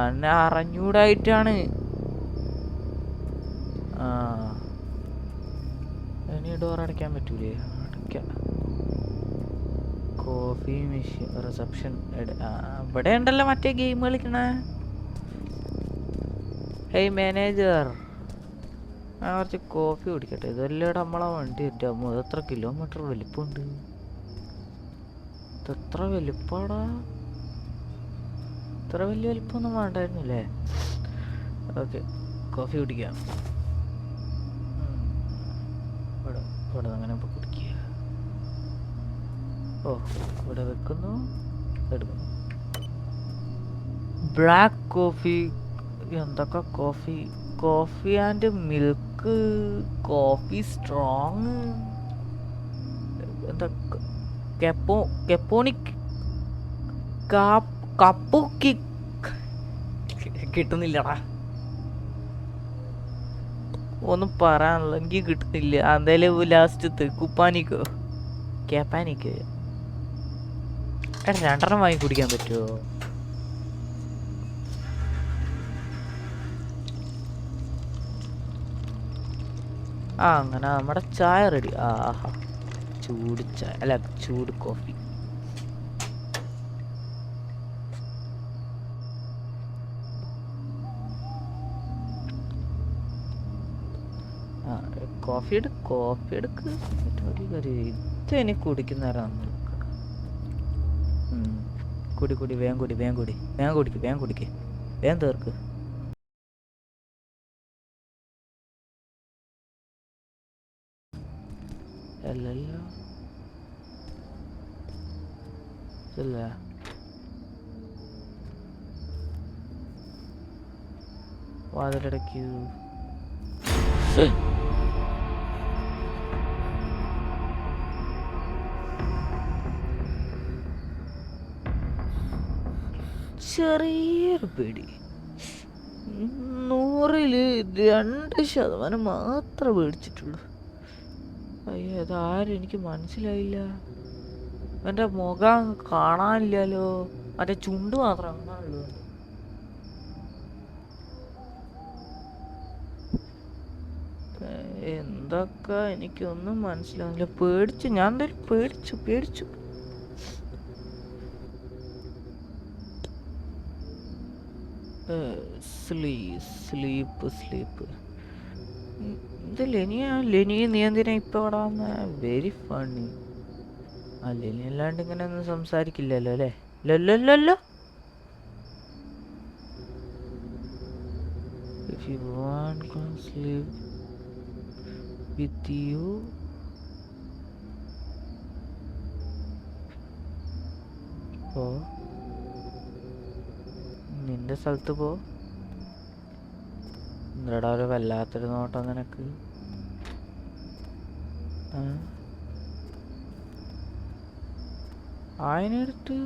എന്നെ അറിഞ്ഞൂടായിട്ടാണ്. ഇനി ഡോർ അടയ്ക്കാൻ പറ്റൂലേ? അടയ്ക്കാം. Coffee machine reception. ഇവിടെ ഉണ്ടല്ലോ മറ്റേ ഗെയിം കളിക്കണേ. ഹേയ് മാനേജർ, ഞാൻ കുറച്ച് കോഫി കുടിക്കട്ടെ. ഇതെല്ലാം നമ്മളെ വണ്ടി എറ്റാമോ? എത്ര കിലോമീറ്റർ വലിപ്പമുണ്ട്? ഇതെത്ര വലിപ്പാടാ? ഇത്ര വലിയ വലിപ്പമൊന്നും വേണ്ടായിരുന്നില്ലേ? ഓക്കെ, കോഫി കുടിക്കാം. ഇവിടെ അങ്ങനെ ഇപ്പോൾ കുടിക്കുക. ഓ, ഇവിടെ വെക്കുന്നു, എടുക്കുന്നു. Black coffee. എന്തൊക്കെ coffee? Coffee and milk, coffee strong, എന്താ കെപ്പോണിക്, കപ്പുക്കി. കിട്ടുന്നില്ലടാ, ഒന്നും പറയാനുള്ള എനിക്ക് കിട്ടുന്നില്ല. എന്തായാലും ലാസ്റ്റത്ത് കുപ്പാനിക്കോ കേപ്പാനിക്കോ രണ്ടെണ്ണം വാങ്ങി കുടിക്കാൻ പറ്റുമോ? അങ്ങനെ നമ്മുടെ ചായ റെഡി. ആഹാ, ചൂട് ചായ അല്ല, ചൂട് കോഫി. കോഫി എടുക്ക്. ഇത് എനിക്ക് കുടിക്കുന്നവരാണ്. കുടി, വേഗം കുടിക്ക്, വേഗം തീർക്ക്. അല്ലല്ലോ, ഇല്ല. വാതിലടയ്ക്കൂ. ചെറിയൊരു പേടി. 100-ല് 2% മാത്രമേ പേടിച്ചിട്ടുള്ളൂ. അയ്യോ, അതാരും എനിക്ക് മനസ്സിലായില്ല. എൻ്റെ മുഖം കാണാനില്ലല്ലോ, മറ്റേ ചുണ്ട് മാത്രം കാണാനുള്ളൂ. എന്തൊക്കെ എനിക്കൊന്നും മനസ്സിലാവില്ല. പേടിച്ചു, ഞാൻ എന്തായാലും പേടിച്ചു. സ്ലീപ്പ്. ഇത് ലെനി നീ എന്തിനാ ഇപ്പൊ ഇവിടെ വന്ന? Very funny. ലെനി അല്ലാണ്ട് ഇങ്ങനെ ഒന്നും സംസാരിക്കില്ലല്ലോ അല്ലേ? ലല്ലോ. If you want to sleep with you, നിന്റെ സ്ഥലത്ത് പോ. എന്താടാ ഒരു വല്ലാത്തൊരു നോട്ടം നിനക്ക്? അതിനടുത്ത്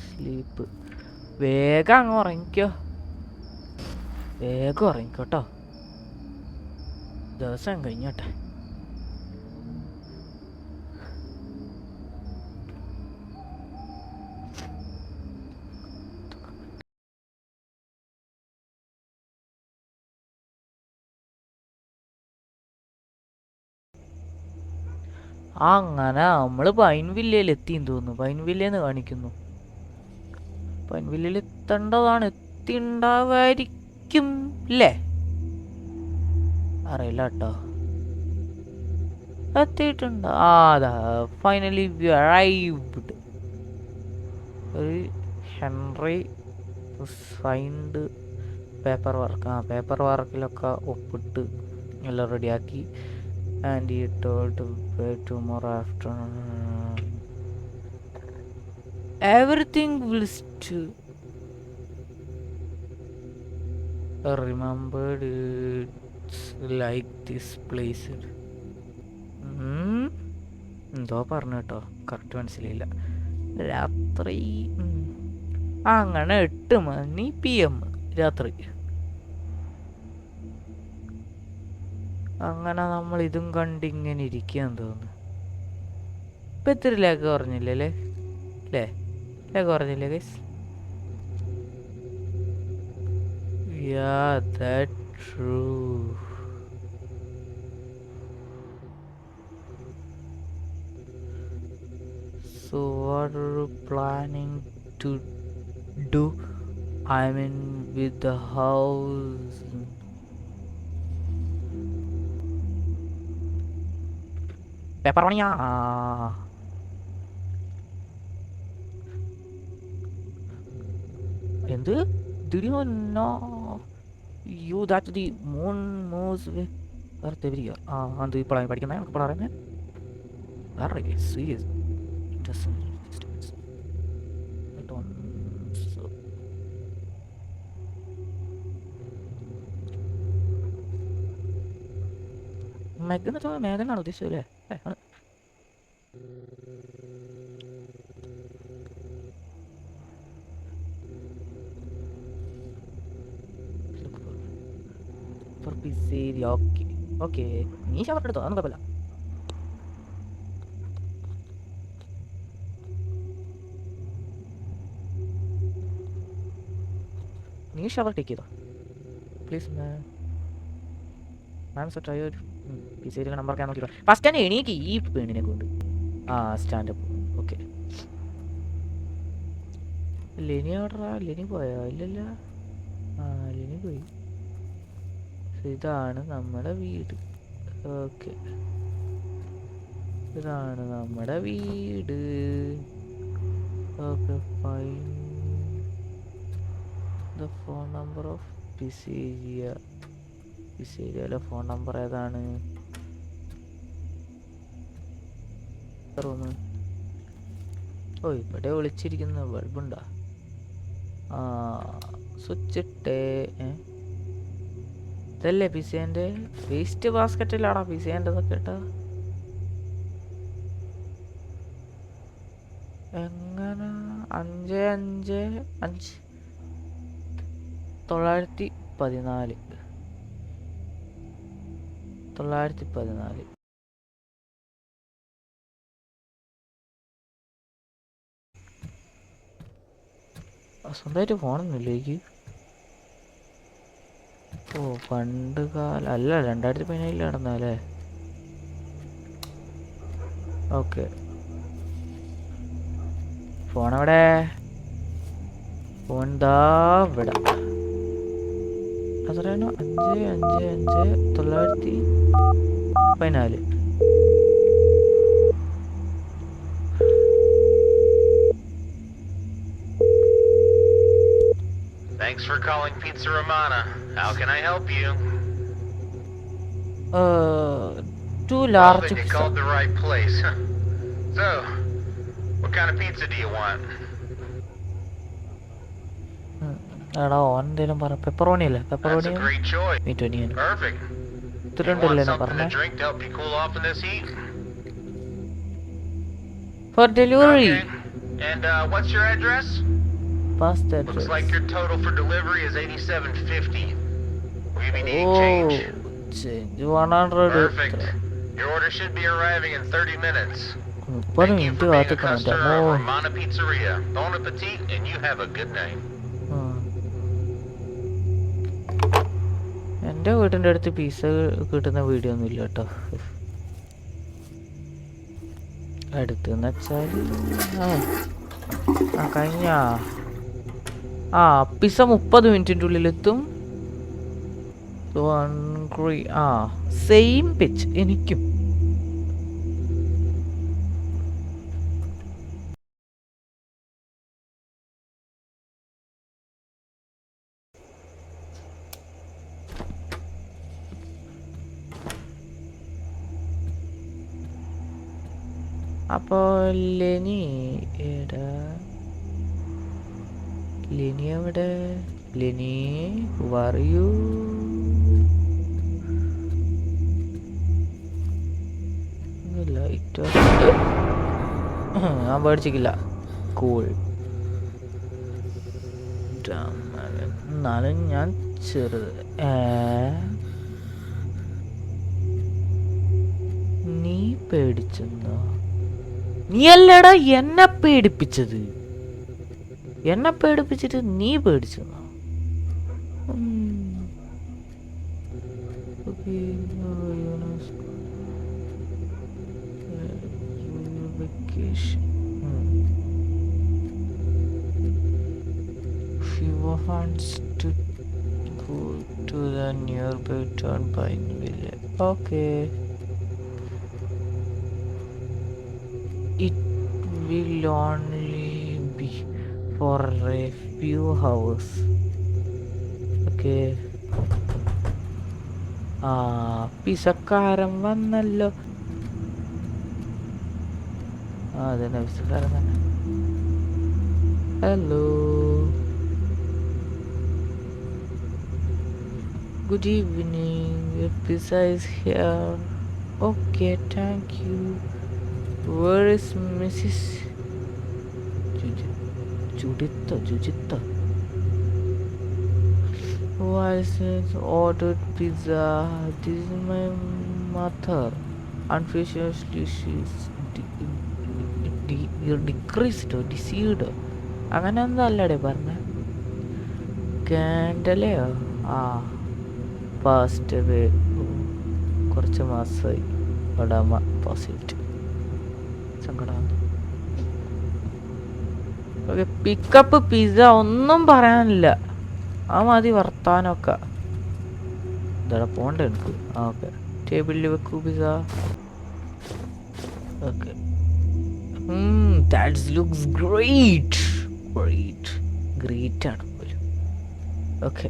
സ്ലീപ്പ്. വേഗം അങ്ങ് ഉറങ്ങിക്കോ, വേഗം ഉറങ്ങിക്കോട്ടോ. ദിവസം കഴിഞ്ഞോട്ടെ. അങ്ങനെ നമ്മള് പൈൻ വില്ലയിൽ എത്തിയെന്ന് തോന്നുന്നു. പൈൻ വില്ലേന്ന് കാണിക്കുന്നു. പൈൻ വില്ലയിൽ എത്തേണ്ടതാണ്, എത്തിണ്ടാവായിരിക്കും അല്ലേ? അറിയില്ല കേട്ടോ. എത്തിയിട്ടുണ്ട്. അതാ ഫൈനലി വി അറൈവ്ഡ്. ഒരു ഹെൻറി സൈൻഡ് പേപ്പർ വർക്കിലൊക്കെ ഒപ്പിട്ട് എല്ലാം റെഡിയാക്കി. And he told to pay tomorrow afternoon. Everything will still remembered. It's like this place. എന്തോ പറഞ്ഞു കേട്ടോ, കറക്റ്റ് മനസ്സിലായില്ല. രാത്രി അങ്ങനെ 8 മണി PM രാത്രി. അങ്ങനെ നമ്മൾ ഇതും കണ്ടിങ്ങനെ ഇരിക്കുകയെന്ന് തോന്നുന്നു. ഇപ്പം ഇത്തിരി ലാഗ് കുറഞ്ഞില്ലേ? ലാഗ് കുറഞ്ഞില്ലേ guys? Yeah, that's true. So what are you planning to do? I mean, with the house. Pepperoni. എന്ത്? Did you know you that the moon moves with Earth every year? അത് ഇപ്പോഴാണ് പഠിക്കുന്നത് നമുക്ക് പറയുന്നത്. Very serious. Interesting. I don't. So. മെഗനത്തോ മേഘനാണ് ഉദ്ദേശിച്ചത് അല്ലേ? Okay okay, നീ shower എടുത്തോ, അതൊന്നും കുഴപ്പമില്ല. നീ ഷവർ ടേക്ക് ചെയ്തോ പ്ലീസ്. Ma'am so tired. പിസൈഡിൽ നമ്പർ നോക്കി ഫസ്റ്റ് തന്നെ എണീക്ക് ഈ പെണ്ണിനെ കൊണ്ട്. സ്റ്റാൻഡപ്പ്. ഓക്കെ. ലെനി എവിടെടാ? ലെനി പോയോ? ഇല്ലല്ല. ലെനി പോയി. ഇതാണ് നമ്മുടെ വീട്. ഓക്കെ, ഇതാണ് നമ്മുടെ വീട്. Okay, fine the phone number of pizzeria. പിസേരിയയിലെ ഫോൺ നമ്പർ ഏതാണ്? റൂം. ഓ, ഇവിടെ വിളിച്ചിരിക്കുന്ന ബൾബുണ്ടാ? സ്വിച്ച് ഇട്ടേ. ഇതല്ലേ പിസേൻ്റെ വേസ്റ്റ് ബാസ്ക്കറ്റിലാടാ പിസേൻ്റെതൊക്കെ ഇട്ടാ? എങ്ങനെ? 555 914 914. സ്വന്തമായിട്ട് ഫോണൊന്നുമില്ല എനിക്ക്. ഓ, പണ്ട് കാലം അല്ല, 2017 നടന്നല്ലേ? ഓക്കെ, ഫോണെവിടെ? ഫോൺ ദാ ഇവിടെ. അത്രയാണോ? 555 914. Thanks for calling Pizza Romana. How can I help you? Too large then you pizza. called the right place. So, what kind of pizza do you want? എടാ, ഓൻ എന്തേലും പറ. പെപ്പറോണി അല്ലേ? That's a great choice. Meat onion. Perfect. You want ഇത്രണ്ടല്ലേ something പറഞ്ഞേ? to drink to help you cool off in this heat? For delivery. Okay. And what's your address? Past address. Looks like your total for delivery is $87.50. Will you be needing Oh, change? 100. Perfect. Your order should be arriving in 30 minutes. 30 Thank you minute for being a കാത്തിക്കണം. customer of Romana Pizzeria. Bon appetit, and you have a good night. എൻ്റെ വീടിൻ്റെ അടുത്ത് pizza കിട്ടുന്ന video ഒന്നും ഇല്ല കേട്ടോ. അടുത്തെന്ന് വെച്ചാൽ കഴിഞ്ഞ പിസ്സ 30 മിനിറ്റിൻ്റെ ഉള്ളിലെത്തും. സെയിം പിച്ച് എനിക്കും. അപ്പോൾ ലെനി എടാ, ലെനി എവിടെ? ലെനി പറയൂ. ലൈറ്റ് ഞാൻ പേടിച്ചിട്ടില്ല. കൂൾ. എന്നാലും ഞാൻ ചെറുത്. നീ പേടിച്ചെന്നോ? നീയല്ലടാ എന്നെ പേടിപ്പിച്ചത്. എന്നെ പേടിപ്പിച്ചിട്ട് നീ പേടിച്ചെന്നോ? Vacation. She wants to go to the nearby turnpike village. Okay. It will only be for a few hours. Okay. പിസക്കാരൻ വന്നല്ലോ. അതന്നെ പിസക്കാരൻ തന്നെ. Hello, good evening. Your pizza is here. Okay, thank you. Where is Mrs. Juditha? Why is ordered pizza? This is my mother. Unfortunately, she's decreased or deceived. അങ്ങനെ എന്തല്ലേ പറഞ്ഞ കാൻഡലയോ? Past കുറച്ച് മാസമായി ഒടാമ posit സങ്കടമാണ്. Okay, pickup pizza ഒന്നും പറയാനില്ല. മതി വർത്താനൊക്കെ. ഇതാ പോണ്ടേ എനിക്ക്. ഓക്കെ, ടേബിളിൽ വെക്കൂ pizza. Okay, that looks great ആണ് പോലും. Okay,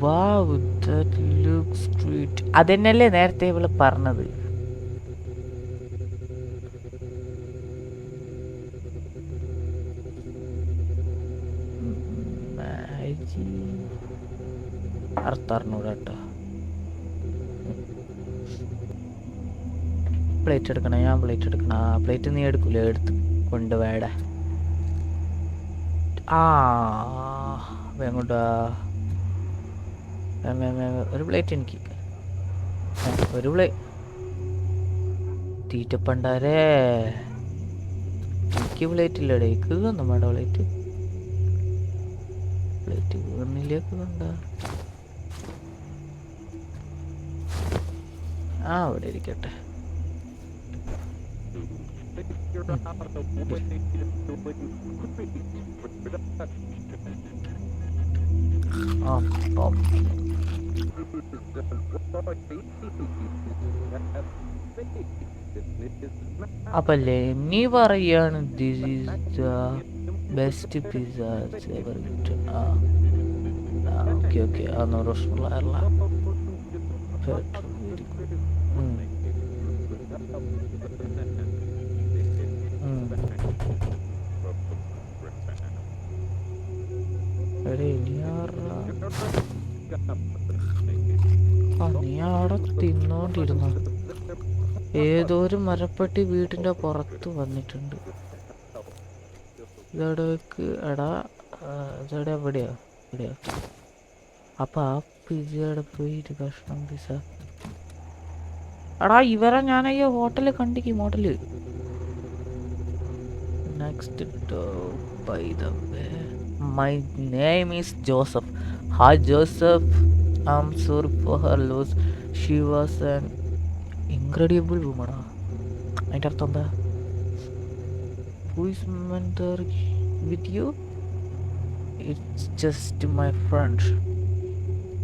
wow, that looks great. അതെന്നല്ലേ നേരത്തെ ഇവള് പറഞ്ഞത്. അറുത്തറിഞ്ഞൂടാട്ടോ. പ്ലേറ്റ് എടുക്കണ? ഞാൻ പ്ലേറ്റ് എടുക്കണ? പ്ലേറ്റ് നീ എടുക്കൂല, എടുത്ത് കൊണ്ടുപോയടാ. വേങ്ങോട്ടാ. ഒരു പ്ലേറ്റ് എനിക്ക്. ഒരു തീറ്റപ്പണ്ടാരേ. എനിക്ക് പ്ലേറ്റ് ഇല്ലടേ. എനിക്ക് ഒന്നും വേണ്ട പ്ലേറ്റ്. പ്ലേറ്റ് വീണിലേക്ക് കണ്ട. അവിടെ ഇരിക്കട്ടെ. അപ്പല്ലേ നീ പറയാണ് this is the best pizza ever eaten. Okay, അതൊന്നും പ്രശ്നമുള്ള. നീ അവിടെ തിന്നോണ്ടിരുന്നു. ഏതോ ഒരു മരപ്പട്ടി വീട്ടിന്റെ പുറത്ത് വന്നിട്ടുണ്ട്. ഇതടക്ക് എടാ, ഇതടെ എവിടെയാ? അപ്പൊ ആ പിസ്സയുടെ പോയിട്ട് കഷ്ണം പിസ്സ. എടാ, ഇവരെ ഞാൻ ഈ ഹോട്ടലിൽ കണ്ടിക്കും. Hotel next by the way, my name is Joseph. Hi Joseph, I'm sorry for her loss. She was an incredible woman. അതിൻ്റെ അർത്ഥം എന്താ? Who is mentor with you? It's just my friend.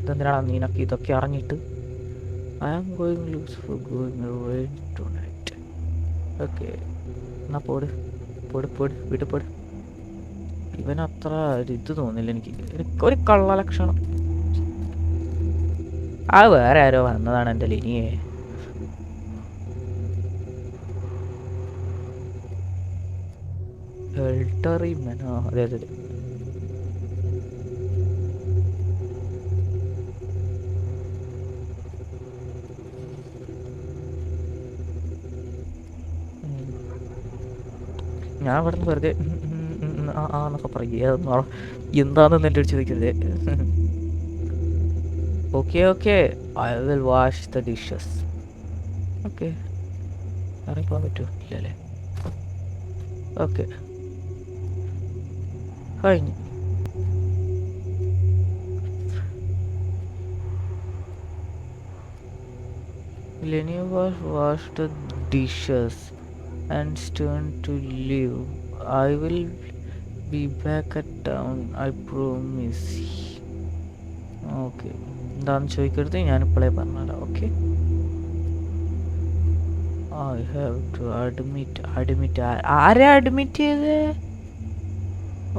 ഇതെന്തിനാണ് നിനക്ക് ഇതൊക്കെ അറിഞ്ഞിട്ട്? I am going loose for going away tonight. Okay, എന്നാ പോട്. ഇവനത്ര ഇത് തോന്നില്ല എനിക്ക്. ഒരു കള്ള ലക്ഷണം. വേറെ ആരോ വന്നതാണ് എൻ്റെ ലിനിയെ. അതെ. ഞാൻ ഇവിടെ നിന്ന് വെറുതെ എന്നൊക്കെ പറയുക. എന്താണെന്ന് എൻ്റെ അടുത്ത് ചോദിക്കരുത്. Okay, I will wash the dishes. Okay, ഇറങ്ങിപ്പോകാൻ പറ്റുമോ? ഇല്ലല്ലേ. ഓക്കെ കഴിഞ്ഞു. Lenny was washed the dishes and turned to leave. I will be back at town, I promise. Okay, എന്താണെന്ന് ചോദിക്കരുത്, ഞാനിപ്പോഴേ പറഞ്ഞുതരാം. Okay, I have to admit ആരെ admit ചെയ്തേ?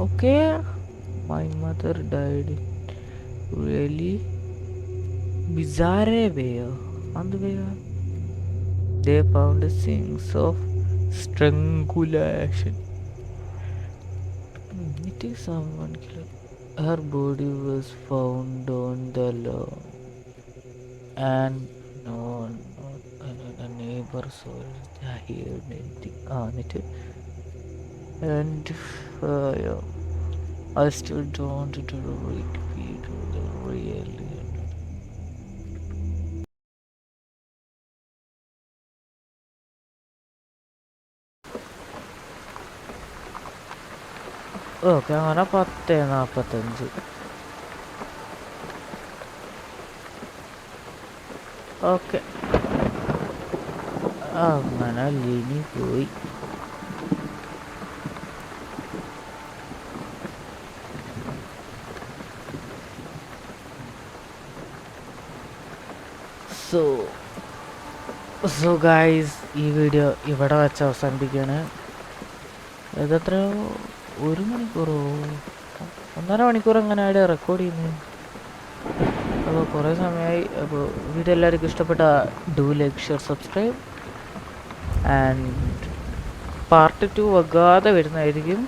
Okay, my mother died really bizarre way. And way they found signs of strangulation. It is someone killed. Her body was found on the lawn, and no one, a neighbor saw it. I heard anything on it, and yeah, I still don't tolerate people really. Okay, അങ്ങനെ 10:45. Okay, അങ്ങനെ ലിനി പോയി. So guys, ഈ video ഇവിടെ വെച്ച് അവസാനിപ്പിക്കുകയാണ്. ഇതെത്രയോ 1 മണിക്കൂറോ 1.5 മണിക്കൂർ എങ്ങനെയാണ് റെക്കോർഡ് ചെയ്യുന്നത്? അപ്പോൾ കുറേ സമയമായി. അപ്പോൾ വീഡിയോ എല്ലാവർക്കും ഇഷ്ടപ്പെട്ട do like share subscribe, and part 2 വൈകാതെ വരുന്നതായിരിക്കും.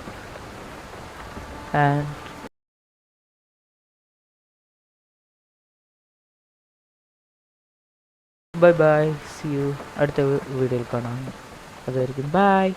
And bye bye, see you. അടുത്ത വീഡിയോയിൽ കാണാം. അതായിരിക്കും ബൈ.